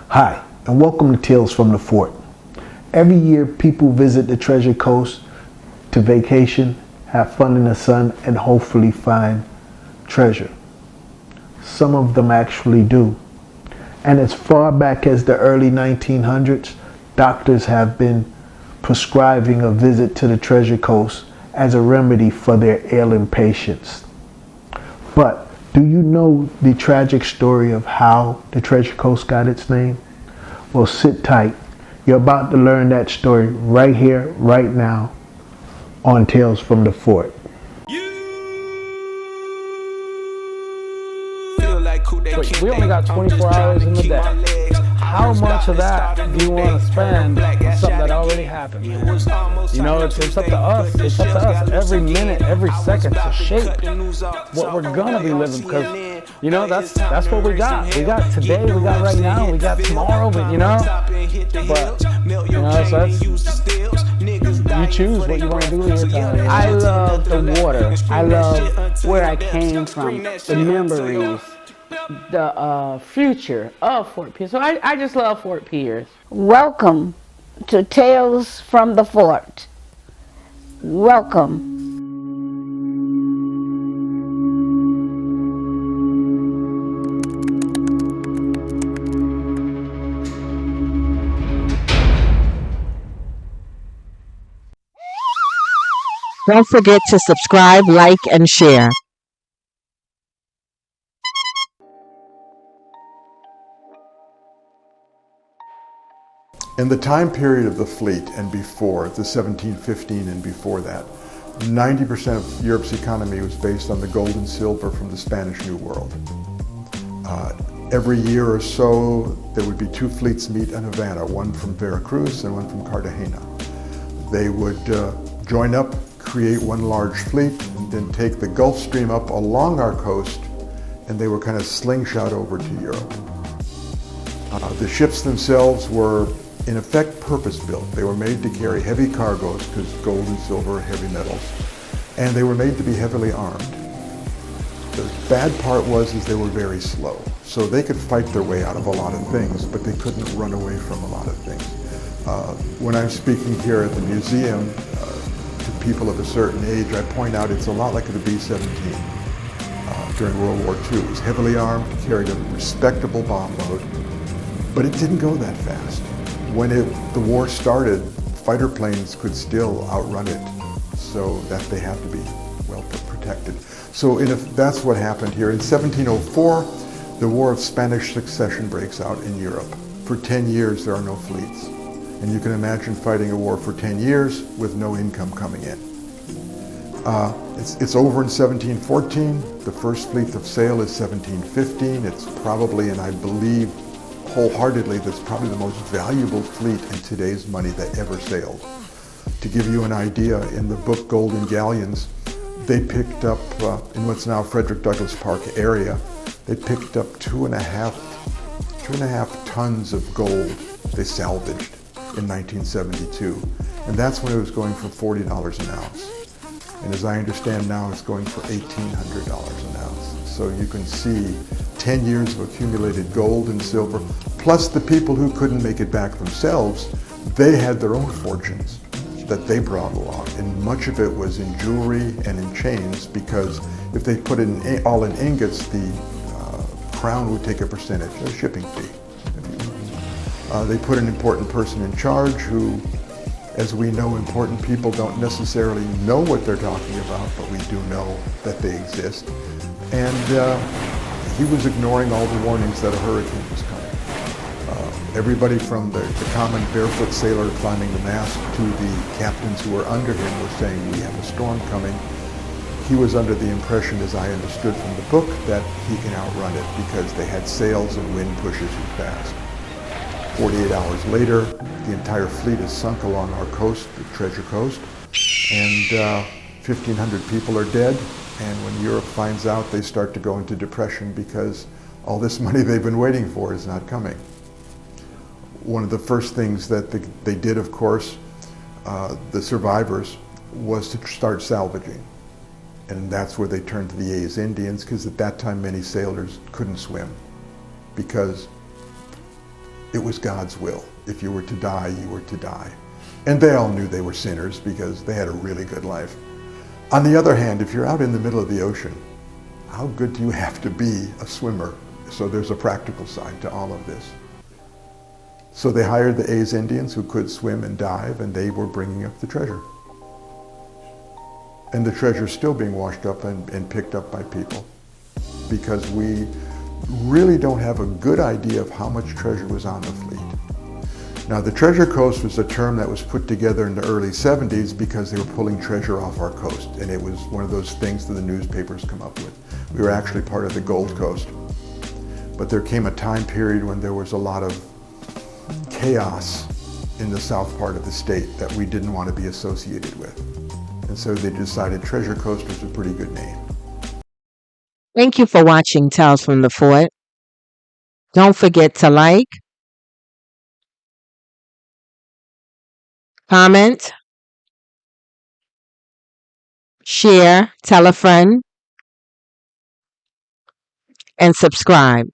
Hi, and welcome to Tales from the Fort. Every year, people visit the Treasure Coast to vacation, have fun in the sun, and hopefully find treasure. Some of them actually do. And as far back as the early 1900s, doctors have been prescribing a visit to the Treasure Coast as a remedy for their ailing patients. But do you know the tragic story of how the Treasure Coast got its name? Well, sit tight. You're about to learn that story right here, right now, on Tales from the Fort. Wait, we only got 24 hours in the day. How much of that do you want to spend on something that already happened, man? You know, it's up to us. It's up to us every minute, every second to shape what we're gonna be living. Because, you know, that's what we got. We got today, we got right now, we got tomorrow, but you know, so that's, you choose what you want to do with your time. I love the water. I love where I came from, the memories, the future of Fort Pierce. So I just love Fort Pierce. Welcome to Tales from the Fort. Welcome. Don't forget to subscribe, like, and share. In the time period of the fleet and before, the 1715 and before that, 90% of Europe's economy was based on the gold and silver from the Spanish New World. Every year or so, there would be two fleets meet in Havana, one from Veracruz and one from Cartagena. They would join up, create one large fleet, and then take the Gulf Stream up along our coast, and they were kind of slingshot over to Europe. The ships themselves were in effect purpose-built. They were made to carry heavy cargoes because gold and silver are heavy metals, and they were made to be heavily armed. The bad part was they were very slow. So they could fight their way out of a lot of things, but they couldn't run away from a lot of things. When I'm speaking here at the museum to people of a certain age, I point out it's a lot like the B-17 during World War II. It was heavily armed, carried a respectable bomb load, but it didn't go that fast. When the war started, fighter planes could still outrun it, so that they have to be well protected. So that's what happened here. In 1704, the War of Spanish Succession breaks out in Europe. For 10 years, there are no fleets. And you can imagine fighting a war for 10 years with no income coming in. It's over in 1714. The first fleet of sail is 1715. It's probably, and I believe wholeheartedly, that's probably the most valuable fleet in today's money that ever sailed. To give you an idea, in the book Golden Galleons, they picked up, in what's now Frederick Douglass Park area, they picked up two and a half tons of gold they salvaged in 1972. And that's when it was going for $40 an ounce. And as I understand now, it's going for $1,800 an ounce. So you can see 10 years of accumulated gold and silver, plus the people who couldn't make it back themselves, they had their own fortunes that they brought along. And much of it was in jewelry and in chains, because if they put it all in ingots, the Crown would take a percentage, a shipping fee. They put an important person in charge who, as we know, important people don't necessarily know what they're talking about, but we do know that they exist. And he was ignoring all the warnings that a hurricane was coming. Everybody from the common barefoot sailor climbing the mast to the captains who were under him were saying, we have a storm coming. He was under the impression, as I understood from the book, that he can outrun it because they had sails and wind pushes you fast. 48 hours later, the entire fleet is sunk along our coast, the Treasure Coast, and 1,500 people are dead. And when Europe finds out, they start to go into depression because all this money they've been waiting for is not coming. One of the first things that they did, of course, the survivors, was to start salvaging. And that's where they turned to the A's Indians, because at that time many sailors couldn't swim because It was God's will. If you were to die, you were to die. And they all knew they were sinners because they had a really good life. On the other hand, if you're out in the middle of the ocean, how good do you have to be a swimmer? So there's a practical side to all of this. So they hired the A's Indians who could swim and dive, and they were bringing up the treasure. And the treasure's still being washed up and picked up by people because we really don't have a good idea of how much treasure was on the fleet. Now, the Treasure Coast was a term that was put together in the early 70s because they were pulling treasure off our coast, and it was one of those things that the newspapers come up with. We were actually part of the Gold Coast. But there came a time period when there was a lot of chaos in the south part of the state that we didn't want to be associated with. And so they decided Treasure Coast was a pretty good name. Thank you for watching Tales from the Fort. Don't forget to like, comment, share, tell a friend, and subscribe.